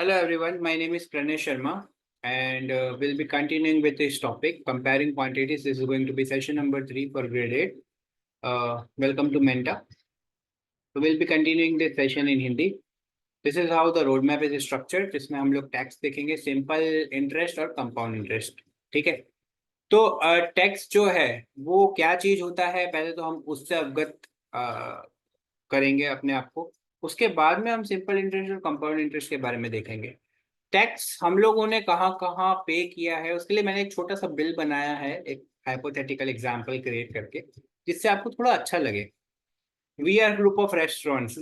Hello everyone, my name is Pranesh Sharma and we'll be continuing with this topic, comparing quantities. This is going to be session number 3 for grade 8. Welcome to Menta. So we'll be continuing this session in Hindi. This is how the roadmap is structured, जिसमें हम लोग tax देखेंगे, simple interest और compound interest. ठीक है. तो tax जो है वो क्या चीज होता है, पहले तो हम उससे अवगत करेंगे अपने आप को. उसके बाद में हम सिंपल इंटरेस्ट और कंपाउंड इंटरेस्ट के बारे में देखेंगे. टैक्स हम लोगों ने कहाँ कहाँ पे किया है, उसके लिए मैंने एक छोटा सा बिल बनाया है, एक हाइपोथेटिकल एग्जांपल क्रिएट करके, जिससे आपको थोड़ा अच्छा लगे. We are group of restaurants,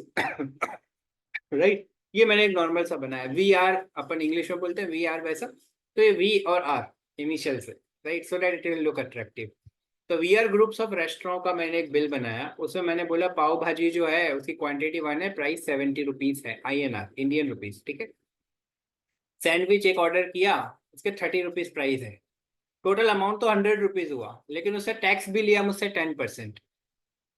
right. ये मैंने एक नॉर्मल सा बनाया. वी आर अपन इंग्लिश में बोलते हैं, वी आर वैसा. तो ये वी और आर इनिशियल से, right, so that it will look attractive. तो we are groups of restaurant का मैंने एक बिल बनाया. उसमें मैंने बोला पाव भाजी जो है उसकी क्वांटिटी 1 है, प्राइस 70 रुपीज है, INR, इंडियन रुपीज. ठीक है. सैंडविच एक ऑर्डर किया, उसके 30 रुपीज प्राइस है. टोटल अमाउंट तो 100 रुपीज हुआ, लेकिन उससे टैक्स भी लिया मुझसे 10%.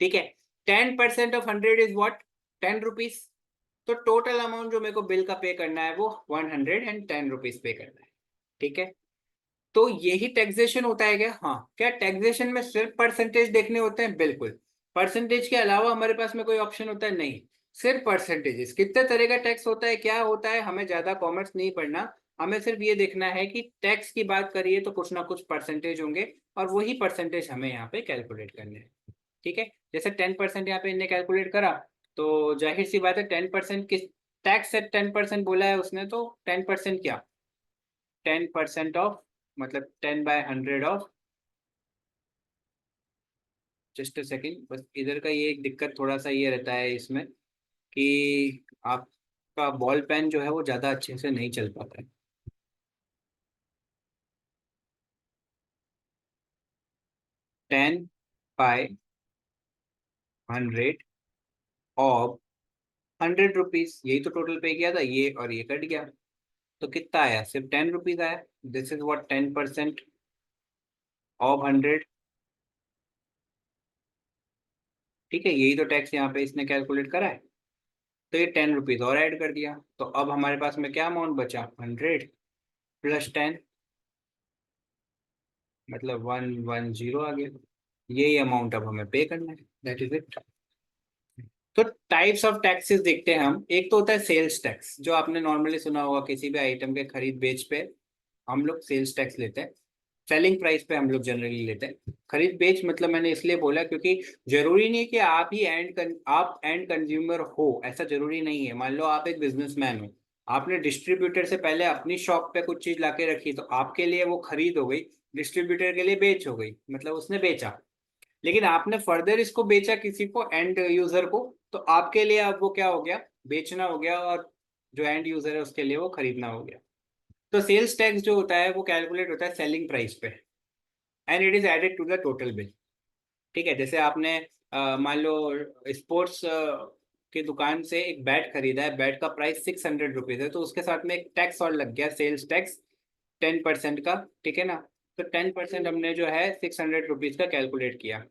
ठीक है. 10% ऑफ 100 इज व्हाट? 10 रुपीज. तो टोटल अमाउंट जो मेरे को बिल का पे करना है वो 110 रुपीज पे करना है. ठीक है. तो यही टैक्सेशन होता है क्या? हाँ. क्या टैक्सेशन में सिर्फ परसेंटेज देखने होते हैं? बिल्कुल. परसेंटेज के अलावा हमारे पास में कोई ऑप्शन होता है? नहीं. सिर्फ परसेंटेजेस. कितने तरह का टैक्स होता है, क्या होता है, हमें ज्यादा कॉमर्स नहीं पढ़ना. हमें सिर्फ ये देखना है कि टैक्स की बात करिए तो कुछ ना कुछ परसेंटेज होंगे, और वही परसेंटेज हमें यहाँ पे कैलकुलेट करने हैं. ठीक है. जैसे 10% यहाँ पे इनने कैलकुलेट करा, तो जाहिर सी बात है 10% किस टैक्स से 10% बोला है उसने, तो 10% क्या? 10% ऑफ, मतलब 10/100 ऑफ. जस्ट अ सेकेंड, बस इधर का ये एक दिक्कत थोड़ा सा ये रहता है इसमें कि आपका बॉल पेन जो है वो ज़्यादा अच्छे से नहीं चल पाता है. 10/100 ऑफ 100 रुपीज, यही तो टोटल पे किया था, ये और ये कट गया. तो कितना आया? सिर्फ 10 रुपीज आया. This is what 10% of 100. ठीक है. यही तो टैक्स यहाँ पे इसने कैलकुलेट करा है. तो ये 10 रुपीज और ऐड कर दिया, तो अब हमारे पास में क्या अमाउंट बचा? 100 प्लस 10, मतलब 110 आ गया. यही अमाउंट अब हमें पे करना है. That is it. तो टाइप्स ऑफ टैक्सेस देखते हैं हम. एक तो होता है सेल्स टैक्स, जो आपने नॉर्मली सुना होगा, किसी भी आइटम के खरीद बेच पे हम लोग सेल्स टैक्स लेते हैं. सेलिंग प्राइस पे हम लोग जनरली लेते हैं. खरीद बेच मतलब मैंने इसलिए बोला क्योंकि जरूरी नहीं है कि आप एंड कंज्यूमर हो, ऐसा जरूरी नहीं है. मान लो आप एक बिजनेसमैन हो, आपने डिस्ट्रीब्यूटर से पहले अपनी शॉप पे कुछ चीज लाके रखी, तो आपके लिए वो खरीद हो गई, डिस्ट्रीब्यूटर के लिए बेच हो गई, मतलब उसने बेचा. लेकिन आपने फर्दर इसको बेचा किसी को, एंड यूजर को, तो आपके लिए अब वो क्या हो गया? बेचना हो गया, और जो एंड यूजर है उसके लिए वो खरीदना हो गया. तो सेल्स टैक्स जो होता है वो कैलकुलेट होता है सेलिंग प्राइस पे, and it is added to the total bill. ठीक है. जैसे आपने मान लो स्पोर्ट्स की दुकान से एक बैट खरीदा है, बैट का प्राइस 600 रुपीज है, तो उसके साथ में एक टैक्स और लग गया, सेल्स टैक्स 10% का. ठीक है ना. तो 10% हमने जो है 600 रुपीज का कैलकुलेट किया.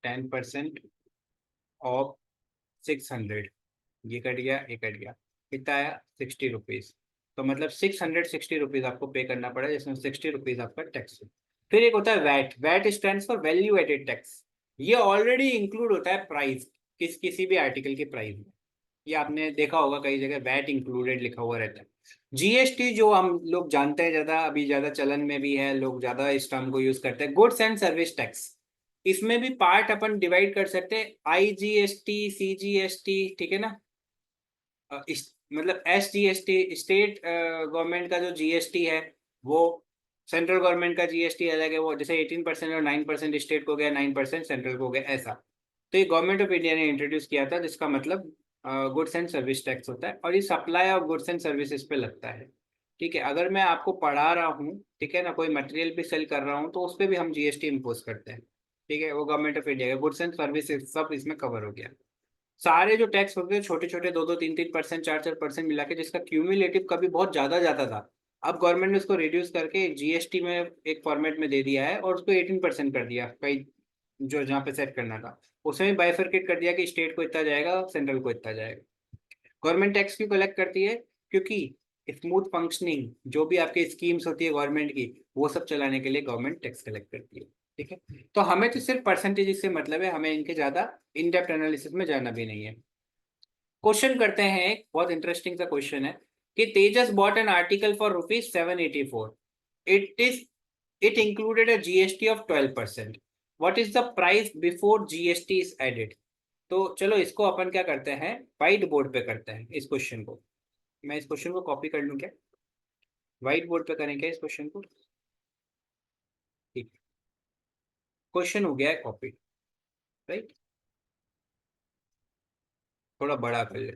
10% ऑफ 600, ये कट गया, ये कट गया, कितना आया? 60 रुपीज. तो मतलब 660 रुपीज आपको पे करना पड़ा, जिसमें 60 रुपीज आपका टैक्स है. फिर एक होता है VAT. VAT stand for value added tax. ये ऑलरेडी इंक्लूड होता है प्राइस, किसी भी आर्टिकल की प्राइस में. ये आपने देखा होगा कई जगह वैट इंक्लूडेड लिखा हुआ रहता है. GST जो हम लोग जानते हैं, ज्यादा अभी ज्यादा चलन में भी है, लोग ज्यादा इस टर्म को यूज करते हैं, गुड्स एंड सर्विस टैक्स. इसमें भी पार्ट अपन डिवाइड कर सकते हैं, IGST, CGST. ठीक है ना. मतलब SGST स्टेट गवर्नमेंट का जो GST है वो, सेंट्रल गवर्नमेंट का GST अलग है. वो जैसे 18% और 9% स्टेट को गया, 9% सेंट्रल को गया, ऐसा. तो ये गवर्नमेंट ऑफ इंडिया ने इंट्रोड्यूस किया था, जिसका मतलब गुड्स एंड सर्विस टैक्स होता है, और ये supply of goods and services पे लगता है. ठीक है. अगर मैं आपको पढ़ा रहा हूँ, ठीक है ना, कोई मटेरियल भी सेल कर रहा हूँ, तो उस पर भी हम GST इम्पोज करते हैं. ठीक है. वो गवर्नमेंट ऑफ इंडिया का गुड्स एंड सर्विसेज सब इसमें कवर हो गया. सारे जो टैक्स होते हैं छोटे छोटे, 2-2, 3-3%, 4-4% मिला के, जिसका क्यूमुलेटिव कभी बहुत ज्यादा जाता था, अब गवर्नमेंट ने उसको रिड्यूस करके GST में एक फॉर्मेट में दे दिया है, और उसको 18% कर दिया. कई जो जहाँ पे सेट करना था, उसमें बाइफरकेट कर दिया कि स्टेट को इतना जाएगा, सेंट्रल को इतना जाएगा. गवर्नमेंट टैक्स क्यों कलेक्ट करती है? क्योंकि स्मूथ फंक्शनिंग जो भी आपकी स्कीम्स होती है गवर्नमेंट की, वो सब चलाने के लिए गवर्नमेंट टैक्स कलेक्ट करती है। ठीक है, तो हमें तो सिर्फ परसेंटेज से मतलब है, हमें इनके ज्यादा इन डेप्थ एनालिसिस में जाना भी नहीं है। क्वेश्चन करते हैं, एक बहुत इंटरेस्टिंग सा क्वेश्चन है कि Tejas bought an article for ₹784। It included a GST of 12%। What is the price before GST is added? तो चलो इसको अपन क्या करते हैं, व्हाइट बोर्ड पे करते हैं इस क्वेश्चन को। मैं इस क्वेश्चन को कॉपी कर लूँ क्या? व्हाइट बोर्ड पे करें क्या इस क्वेश्चन को? ठीक, क्वेश्चन हो गया है कॉपी, राइट? थोड़ा बड़ा कर ले।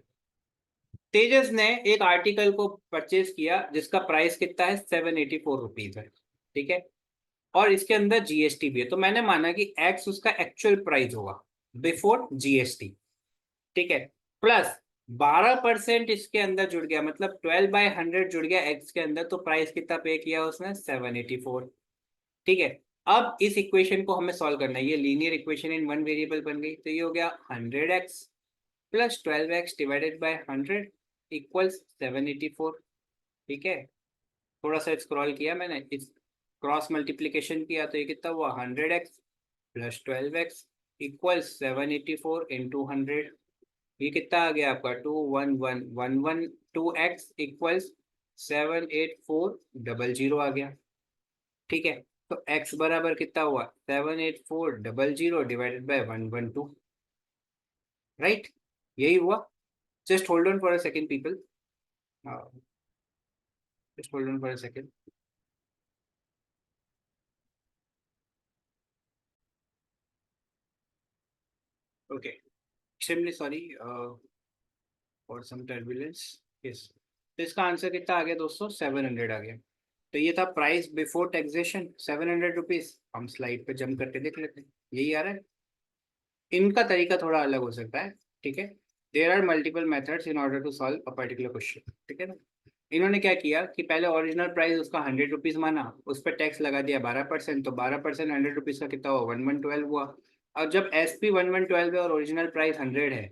तेजस ने एक आर्टिकल को परचेज किया जिसका प्राइस कितना है, ₹784 है। ठीक है, और इसके अंदर जीएसटी भी है, तो मैंने माना कि एक्स उसका एक्चुअल प्राइस होगा बिफोर जीएसटी। ठीक है, प्लस 12% इसके अंदर जुड़ गया, मतलब 12/100 जुड़ गया एक्स के अंदर, तो प्राइस कितना पे किया उसने, 784। ठीक है, अब इस इक्वेशन को हमें सॉल्व करना है, ये linear equation in one variable बन गई, तो ये हो गया 100x plus 12x divided by 100 equals 784। ठीक है, थोड़ा सा स्क्रॉल किया मैंने, इस क्रॉस मल्टीप्लीकेशन किया तो ये कितना हुआ, 100x plus 12x equals 784 into 100। ये कितना आ गया आपका, 21111, 2x इक्वल्स 78400 आ गया। ठीक है, तो x बराबर कितना हुआ, 78400 डिवाइडेड बाय 112, राइट? यही हुआ। Just hold on for a second people, just hold on for a second. Okay, extremely sorry for some turbulence. Yes, तो इसका आंसर कितना आ गया दोस्तों, 700 आ गया। तो ये था प्राइस बिफोर टैक्सेशन, ₹700। हम स्लाइड पे जम करके देख लेते हैं, यही आ रहा है। इनका तरीका थोड़ा अलग हो सकता है। ठीक है, there are multiple methods in order to solve a particular question. ठीक है ना, इन्होंने क्या किया कि पहले ओरिजिनल प्राइस उसका ₹100 माना, उस पर टैक्स लगा दिया 12%, तो 12% ₹100 का कितना हुआ, 1112 हुआ। और जब एस पी 1112 है और ओरिजिनल प्राइस 100 है,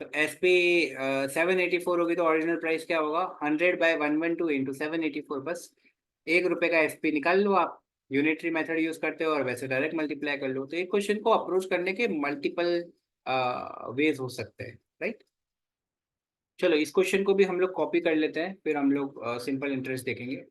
तो एस पी 784 होगी, तो ओरिजिनल प्राइस क्या होगा, 100/112 इंटू 784, बस ₹1 का एस पी निकाल लो आप। यूनिटरी मेथड यूज करते हो और वैसे डायरेक्ट मल्टीप्लाई कर लो, तो एक क्वेश्चन को अप्रोच करने के मल्टीपल वेज हो सकते हैं, राइट? चलो इस क्वेश्चन को भी हम लोग कॉपी कर लेते हैं, फिर हम लोग सिंपल इंटरेस्ट देखेंगे।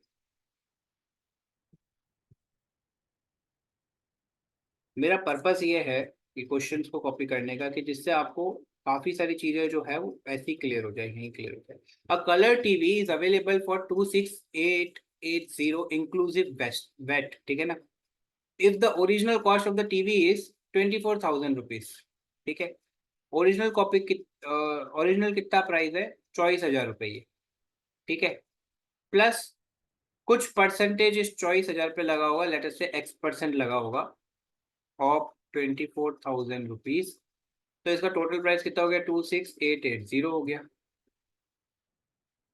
मेरा पर्पस ये है कि क्वेश्चंस को कॉपी करने का, कि जिससे आपको काफी सारी चीजें जो है वो ऐसी क्लियर हो जाए, यहीं क्लियर हो जाए। A colour TV is available for 26,880 inclusive VAT. ठीक है ना, if the original cost of the TV is ₹24,000। ठीक है, ओरिजिनल कॉपी ओरिजिनल कितना प्राइस है, ₹24,000 ठीक है, प्लस कुछ परसेंटेज इस 24,000 पे लगा होगा, लेटर से X% लगा होगा ऑफ ₹24,000। तो इसका टोटल प्राइस कितना हो गया, 26,880 हो गया।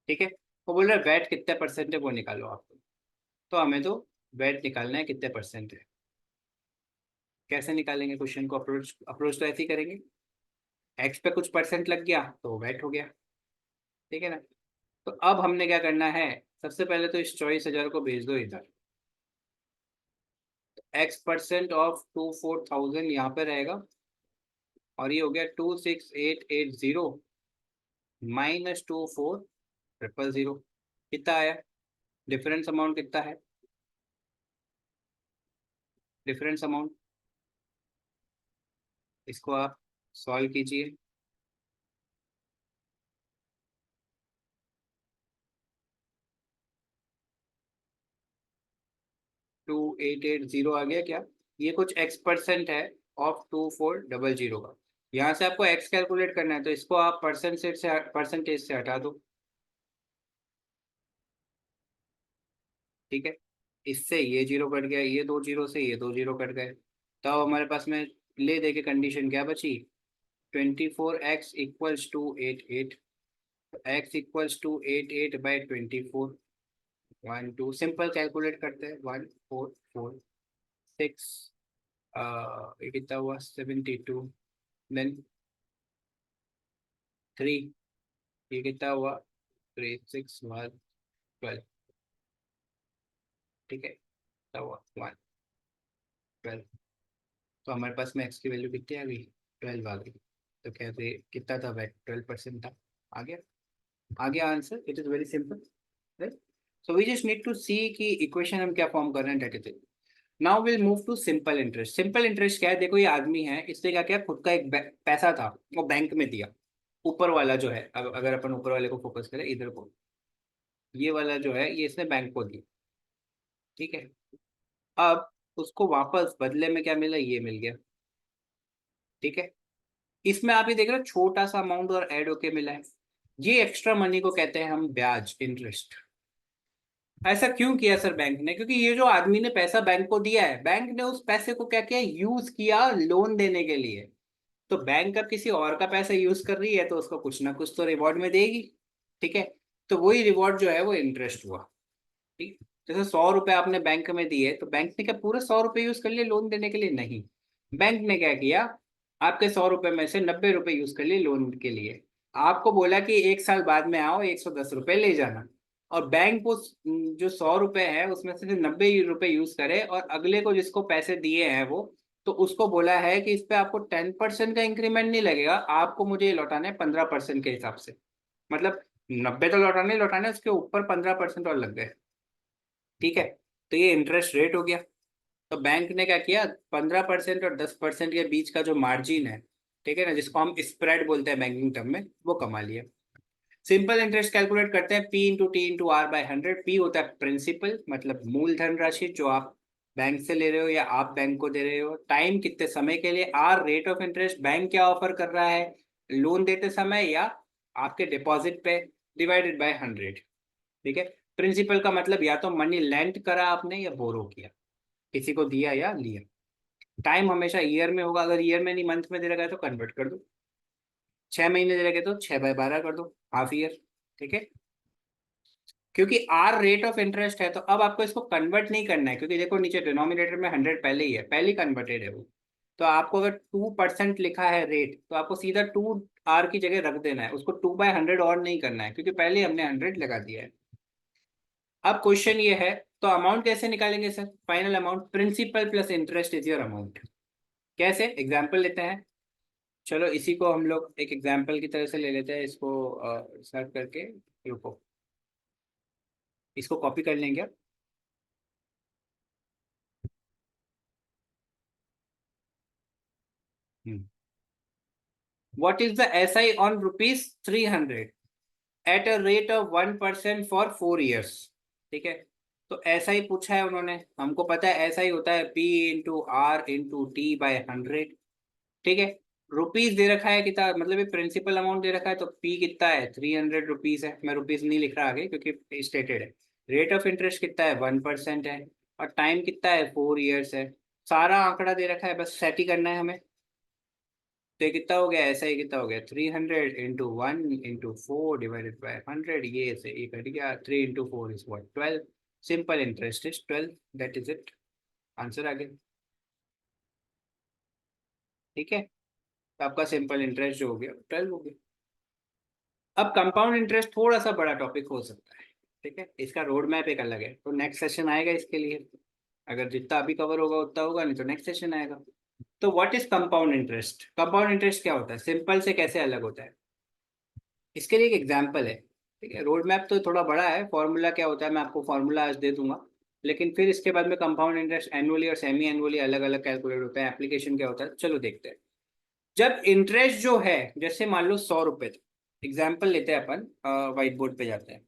ठीक है, वो बोल रहा है वैट कितने परसेंट है वो निकालो आप। तो हमें तो वैट निकालना है कितने परसेंट है। कैसे निकालेंगे, क्वेश्चन को अप्रोच अप्रोच तो ऐसे ही करेंगे, एक्स पे कुछ परसेंट लग गया तो वैट हो गया। ठीक है ना, तो अब हमने क्या करना है, सबसे पहले तो इस 24,000 को भेज दो इधर। X% ऑफ 24,000 यहाँ पे रहेगा, और ये हो गया 26,880 माइनस 24,000। कितना आया, डिफरेंस अमाउंट कितना है, डिफरेंस अमाउंट, इसको आप सॉल्व कीजिए। 2880 आ गया क्या? ये कुछ X% है ऑफ 24,000 का। यहाँ से आपको X कैलकुलेट करना है, तो इसको आप परसेंटेज से हटा दो। ठीक है, इससे ये जीरो कट गया, ये दो जीरो से ये दो जीरो कट गए, तो अब हमारे पास में ले दे के कंडीशन क्या बची, 24x equals to 88। x equals to 88/24। 1 2 simple calculate करते हैं, 1 4 4 6, ये कितना हुआ, 72, देन 3 ये कितना हुआ 3 6 1 12, ठीक है, कितना हुआ 1 12। तो हमारे पास में एक्स की वैल्यू कितनी आ गई 12 आ गई। तो कहते कितना था वैट 12% था। आ गया, आ गया answer. It is very simple, right. So we just need to see कि इक्वेशन हम क्या फॉर्म कर रहे हैं 33। Now will move to simple interest. Simple interest क्या है, देखो ये आदमी है, इसने क्या किया, खुद का एक पैसा था वो बैंक में दिया। ऊपर वाला जो है, अब अगर अपन ऊपर वाले को फोकस करें, इधर को, ये वाला जो है ये इसने बैंक को दिया, ठीक है। अब उसको वापस बदले में क्या मिला, ये मिल गया, ठीक है। इसमें आप ये देख रहे हो छोटा सा अमाउंट और ऐड होके मिला है। ये एक्स्ट्रा मनी को कहते हैं हम ब्याज, इंटरेस्ट। ऐसा क्यों किया सर बैंक ने, क्योंकि ये जो आदमी ने पैसा बैंक को दिया है, बैंक ने उस पैसे को क्या किया, यूज किया लोन देने के लिए। तो बैंक अब किसी और का पैसा यूज कर रही है तो उसको कुछ ना कुछ तो रिवॉर्ड में देगी, ठीक है। तो वही रिवॉर्ड जो है वो इंटरेस्ट हुआ, ठीक। जैसे 100 रुपए आपने बैंक में दिए, तो बैंक ने क्या पूरे 100 रुपए यूज कर लिए लोन देने के लिए, नहीं। बैंक ने क्या किया, आपके 100 रुपए में से 90 रुपए यूज कर लिए लोन के लिए। आपको बोला कि 1 साल बाद में आओ, 110 रुपए ले जाना। और बैंक को जो 100 रुपए है उसमें से 90 रुपए यूज करे, और अगले को जिसको पैसे दिए हैं वो, तो उसको बोला है कि इस पे आपको 10% का इंक्रीमेंट नहीं लगेगा, आपको मुझे ये लौटाने 15% के हिसाब से। मतलब 90 तो लौटाने ही लौटाने, उसके ऊपर 15% और लग गए, ठीक है। तो ये इंटरेस्ट रेट हो गया। तो बैंक ने क्या किया, 15% और 10% के बीच का जो मार्जिन है, ठीक है ना, जिसको हम स्प्रेड बोलते हैं बैंकिंग टर्म में, वो कमा लिया। सिंपल इंटरेस्ट कैलकुलेट करते हैं, P into T into R by 100। पी होता है प्रिंसिपल, मतलब मूल धनराशि जो आप बैंक से ले रहे हो या आप बैंक को दे रहे हो। टाइम कितने समय के लिए, R rate of interest, bank क्या ऑफर कर रहा है लोन देते समय या आपके डिपॉजिट पे, डिवाइडेड बाय 100, ठीक है। प्रिंसिपल का मतलब या तो मनी लेंट करा आपने या बोरो किया, किसी को दिया या लिया। टाइम हमेशा ईयर में होगा, अगर ईयर में नहीं मंथ में दे रखा है तो कन्वर्ट कर दो। 6 महीने दे रखे तो 6/12 कर दो, हाफ ईयर, ठीक है। क्योंकि आर रेट ऑफ इंटरेस्ट है तो अब आपको इसको कन्वर्ट नहीं करना है, क्योंकि देखो नीचे डिनोमिनेटर में 100 पहले ही है, पहले कन्वर्टेड है वो। तो आपको अगर 2% लिखा है रेट, तो आपको सीधा 2 आर की जगह रख देना है, उसको 2/100 और नहीं करना है, क्योंकि पहले हमने 100 लगा दिया है। अब क्वेश्चन ये है, तो अमाउंट कैसे निकालेंगे sir, final amount principal plus interest is your amount. कैसे, एग्जाम्पल लेते हैं। चलो इसी को हम लोग एक एग्जाम्पल की तरह से ले लेते हैं, इसको सर्च करके, रुको, इसको कॉपी कर लेंगे। What is the S I on rupees 300 at a rate of 1% for 4 years, ठीक है। तो ऐसा ही पूछा है उन्होंने, हमको पता है ऐसा ही होता है, P into R into T by 100, ठीक है। रुपीज दे रखा है कितना, मतलब ये प्रिंसिपल अमाउंट दे रखा है, तो पी कितना है 300 रुपीज है, मैं रुपीज नहीं लिख रहा आगे क्योंकि स्टेटेड है। रेट ऑफ इंटरेस्ट कितना है 1% है, और टाइम कितना है 4 years है। सारा आंकड़ा दे रखा है, बस सेट ही करना है हमें। तो ये कितना हो गया, ऐसा ही कितना हो गया 300 इंटू 1 इंटू 4 डिवाइडेड बाई 100, ये से ये कट गया, 3 into 4 is what 12। Simple interest is 12, that is it, answer आ गया, ठीक है। तो आपका सिंपल इंटरेस्ट जो हो गया 12 हो गया। अब कंपाउंड इंटरेस्ट थोड़ा सा बड़ा टॉपिक हो सकता है, ठीक है, इसका रोड मैप एक अलग है, तो नेक्स्ट सेशन आएगा इसके लिए। अगर जितना अभी कवर होगा उतना होगा, नहीं तो नेक्स्ट सेशन आएगा। तो what is compound interest, compound interest क्या होता है, सिंपल से कैसे अलग होता है, इसके लिए एक एग्जाम्पल है, ठीक है। रोड मैप तो थोड़ा बड़ा है, फॉर्मूला क्या होता है मैं आपको फॉर्मूला आज दे दूंगा, लेकिन फिर इसके बाद में कंपाउंड इंटरेस्ट एनुअली और सेमी एनुअली अलग अलग कैलकुलेट होता है, एप्लीकेशन क्या होता है चलो देखते हैं। जब इंटरेस्ट जो है, जैसे मान लो 100 रुपए थे, एग्जाम्पल लेते हैं अपन, व्हाइट बोर्ड पे जाते हैं।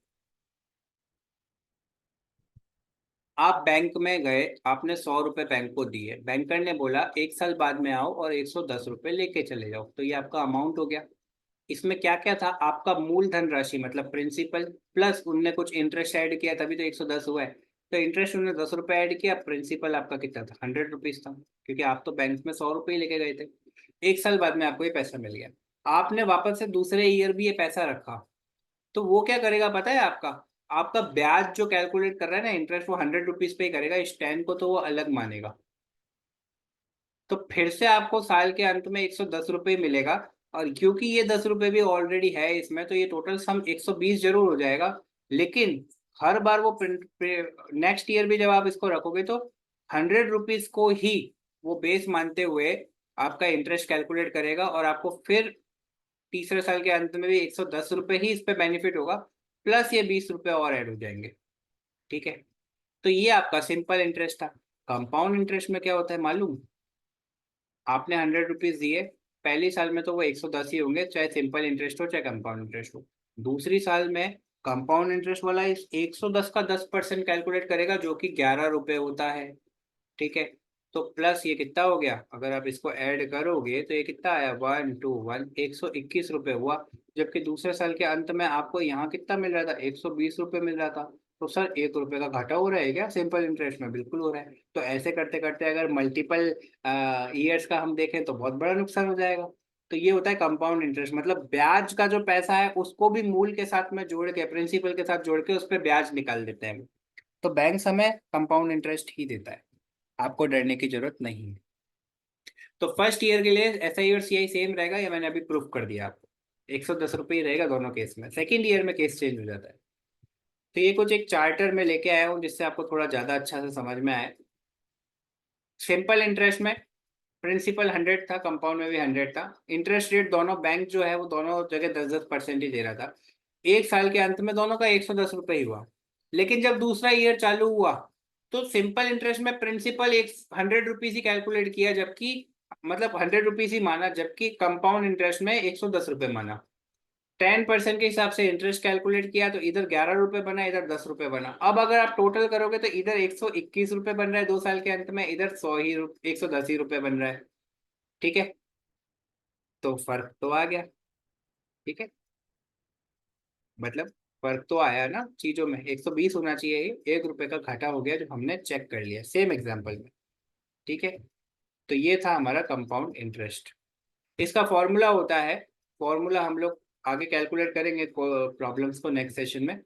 आप बैंक में गए, आपने 100 रुपए बैंक को दिए, बैंकर ने बोला 1 साल बाद में आओ और 110 रुपए लेके चले जाओ, तो ये आपका अमाउंट हो गया। इसमें क्या क्या था, आपका मूल धन राशि मतलब प्रिंसिपल, प्लस उनने कुछ इंटरेस्ट ऐड किया तभी तो 110 हुआ है। तो इंटरेस्ट उन्होंने 10 रुपए ऐड किया, प्रिंसिपल आपका कितना था 100 रुपीज था, क्योंकि आप तो बैंक में 100 रुपये ही लेके गए थे। 1 साल बाद में आपको ये पैसा मिल गया, आपने वापस से दूसरे ईयर भी ये पैसा रखा। तो वो क्या करेगा पता है, आपका आपका ब्याज जो कैलकुलेट कर रहा है ना इंटरेस्ट, वो 100 रुपीज पे ही करेगा, इस 10 को तो वो अलग मानेगा। तो फिर से आपको साल के अंत में 110 रुपये मिलेगा, और क्योंकि ये 10 रुपए भी ऑलरेडी है इसमें, तो ये टोटल सम 120 जरूर हो जाएगा। लेकिन हर बार वो नेक्स्ट ईयर भी जब आप इसको रखोगे तो 100 रुपीज को ही वो बेस मानते हुए आपका इंटरेस्ट कैलकुलेट करेगा, और आपको फिर तीसरे साल के अंत में भी 110 रुपए ही इस पे बेनिफिट होगा, प्लस ये 20 रुपए और ऐड हो जाएंगे। ठीक है, तो ये आपका सिंपल इंटरेस्ट था। कंपाउंड इंटरेस्ट में क्या होता है मालूम? आपने 100 रुपीज दिए, पहली साल में तो वो 110 ही होंगे, चाहे सिंपल इंटरेस्ट हो चाहे कंपाउंड इंटरेस्ट हो। दूसरी साल में कंपाउंड इंटरेस्ट वाला इस 110 का 10% कैलकुलेट करेगा, जो कि 11 रुपए होता है। ठीक है, तो प्लस ये कितना हो गया, अगर आप इसको ऐड करोगे तो ये कितना आया, 1 2 1 121 रुपए हुआ। जबकि दूसरे साल के अंत में आपको यहाँ कितना मिल रहा था, 120 रुपए मिल रहा था। तो सर 1 रुपए का घाटा हो रहा है क्या सिंपल इंटरेस्ट में? बिल्कुल हो रहा है। तो ऐसे करते करते अगर मल्टीपल ईयर्स का हम देखें तो बहुत बड़ा नुकसान हो जाएगा। तो ये होता है कंपाउंड इंटरेस्ट, मतलब ब्याज का जो पैसा है उसको भी मूल के साथ में जोड़ के, प्रिंसिपल के साथ जोड़ के उस पर ब्याज निकाल देते हैं। तो बैंक हमें कंपाउंड इंटरेस्ट ही देता है, आपको डरने की जरूरत नहीं है। तो फर्स्ट ईयर के लिए एस आई और सी आई सेम रहेगा, या मैंने अभी प्रूफ कर दिया आपको, 110 रुपये ही रहेगा दोनों केस में। सेकेंड ईयर में केस चेंज हो जाता है। तो ये कुछ एक चार्टर में लेके आया हूँ जिससे आपको थोड़ा ज्यादा अच्छा से समझ में आए। सिंपल इंटरेस्ट में प्रिंसिपल 100 था, कंपाउंड में भी 100 था। इंटरेस्ट रेट दोनों बैंक जो है वो दोनों जगह 10-10% ही दे रहा था। एक साल के अंत में दोनों का 110 रुपये ही हुआ। लेकिन जब दूसरा ईयर चालू हुआ तो सिंपल इंटरेस्ट में प्रिंसिपल एक 100 रुपीज ही कैलकुलेट किया, जबकि मतलब 100 रुपीज ही माना, जबकि कंपाउंड इंटरेस्ट में 110 रुपये माना। 10% के हिसाब से इंटरेस्ट कैलकुलेट किया तो इधर 11 रुपये बना, इधर 10 रुपये बना। अब अगर आप टोटल करोगे तो इधर 121 रुपये बन रहा है 2 साल के अंत में, इधर 110 ही रुपये बन रहा है। ठीक है, तो फर्क तो आ गया। ठीक है, मतलब फर्क तो आया ना चीजों में, 120 होना चाहिए, 1 रुपए का घाटा हो गया जो हमने चेक कर लिया सेम एग्जाम्पल में। ठीक है, तो ये था हमारा कंपाउंड इंटरेस्ट। इसका फॉर्मूला होता है, फॉर्मूला हम लोग आगे कैलकुलेट करेंगे प्रॉब्लम्स को नेक्स्ट सेशन में।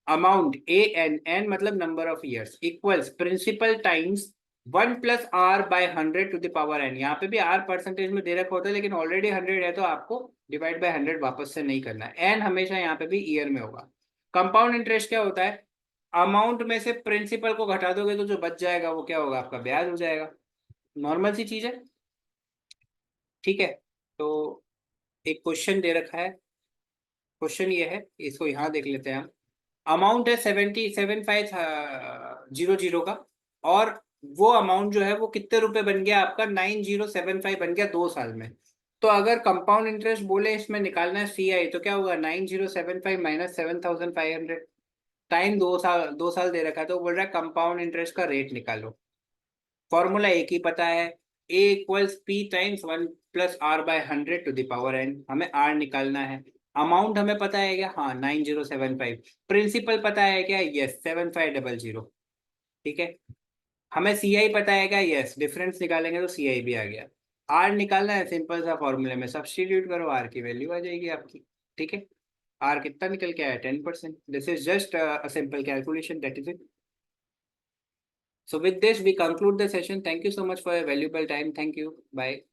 अमाउंट ए एन, एन मतलब number of years, equals principal times 1 + r/100 to the power n। यहाँ पे भी r परसेंटेज में दे रखा होता है, लेकिन ऑलरेडी 100 है तो आपको डिवाइड बाय 100 वापस से नहीं करना है। n हमेशा यहाँ पे भी ईयर में होगा। कंपाउंड इंटरेस्ट क्या होता है? अमाउंट में से प्रिंसिपल को घटा दोगे तो जो बच जाएगा वो क्या होगा, आपका ब्याज हो जाएगा। नॉर्मल सी चीज है। ठीक है, तो एक क्वेश्चन दे रखा है। क्वेश्चन ये है, इसको यहाँ देख लेते हैं हम। अमाउंट है 77,500 का, और वो अमाउंट जो है वो कितने रुपए बन गया आपका, 9075 बन गया 2 साल में। तो अगर कंपाउंड इंटरेस्ट बोले इसमें निकालना है सी आई, तो क्या होगा, 9075 माइनस 7500। टाइम 2 साल, 2 साल दे रखा है तो बोल रहा है कंपाउंड इंटरेस्ट का रेट निकालो। फॉर्मूला एक ही पता है, A equals P times 1 + r/100 to the power n। हमें आर निकालना है। अमाउंट हमें पता है क्या, हाँ 9075। प्रिंसिपल पता है क्या, यस 7500। ठीक है, हमें सी आई पता है क्या, यस डिफरेंस निकालेंगे तो सी आई भी आ गया। आर निकालना है, सिंपल सा फॉर्मूले में सब्सटीट्यूट करो, आर की वैल्यू आ जाएगी आपकी। ठीक है, आर कितना निकल के आया, 10%। This is just a simple calculation, that is it. So with this, we conclude the session. Thank you so much for your valuable time. Thank you. Bye.